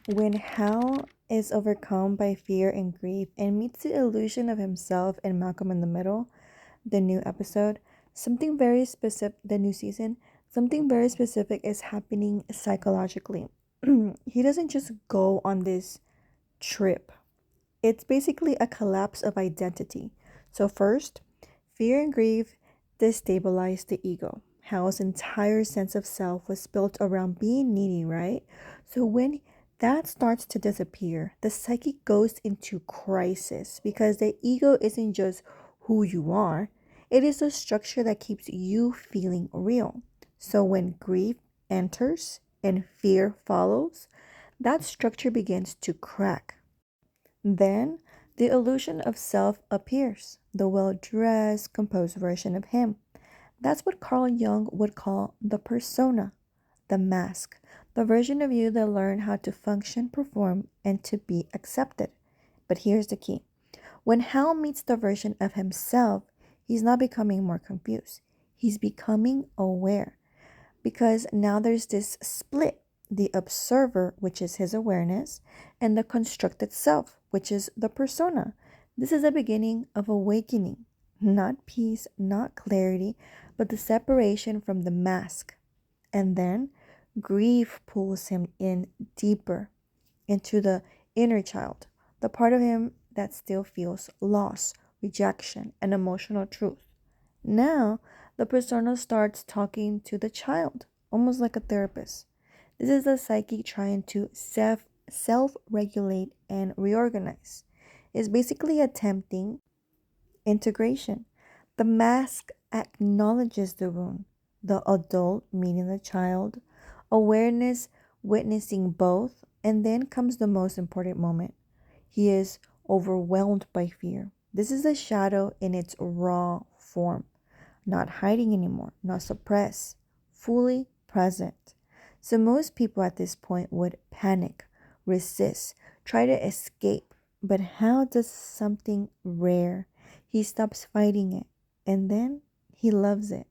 When Hal is overcome by fear and grief and meets the illusion of himself and Malcolm in the Middle, the new episode, something very specific, the new season, something very specific is happening psychologically. He doesn't just go on this trip, it's basically a collapse of identity. So, first, fear and grief destabilize the ego. Hal's entire sense of self was built around being needy, right? So, when that starts to disappear, the psyche goes into crisis because the ego isn't just who you are, it is the structure that keeps you feeling real. So, when grief enters and fear follows, that structure begins to crack. Then the illusion of self appears, the well dressed, composed version of him. That's what Carl Jung would call the persona, the mask, the version of you that learned how to function, perform, and to be accepted. But here's the key: when Hal meets the version of himself, he's not becoming more confused, he's becoming aware because now there's this split: the observer, which is his awareness, and the constructed self, which is the persona. This is the beginning of awakening, not peace, not clarity, but the separation from the mask. And then grief pulls him in deeper into the inner child, the part of him that still feels loss, rejection, and emotional truth. Now, the persona starts talking to the child, almost like a therapist. This is the psyche trying to self regulate and reorganize. It's basically attempting integration. The mask acknowledges the wound, the adult, meaning the child, awareness witnessing both, and then comes the most important moment. He is overwhelmed by fear. This is a shadow in its raw form, not hiding anymore, not suppressed, fully present. So most people at this point would panic, resist, try to escape. But how does something rare? He stops fighting it and then he loves it.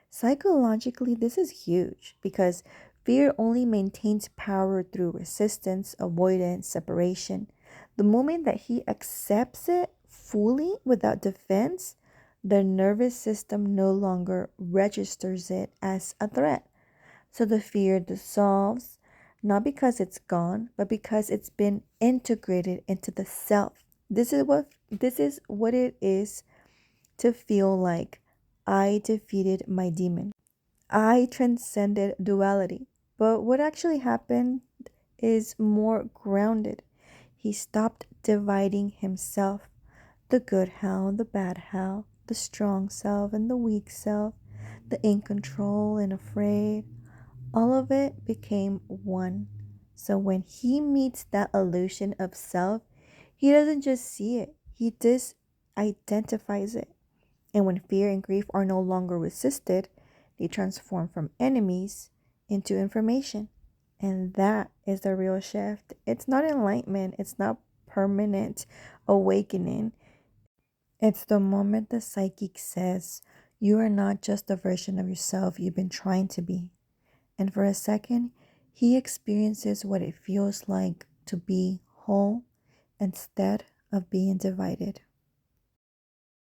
Psychologically, this is huge because fear only maintains power through resistance, avoidance, separation. The moment that he accepts it fully without defense, the nervous system no longer registers it as a threat. So the fear dissolves, not because it's gone, but because it's been integrated into the self. This is what it is to feel like I defeated my demon. I transcended duality. But what actually happened is more grounded. He stopped dividing himself: the good Hal, the bad Hal, the strong self and the weak self, the in control and afraid. All of it became one. So when he meets that illusion of self, he doesn't just see it, he disidentifies it. And when fear and grief are no longer resisted, they transform from enemies into information. And that is the real shift. It's not enlightenment, it's not permanent awakening. It's the moment the psychic says, you are not just the version of yourself you've been trying to be. And for a second, he experiences what it feels like to be whole instead of being divided.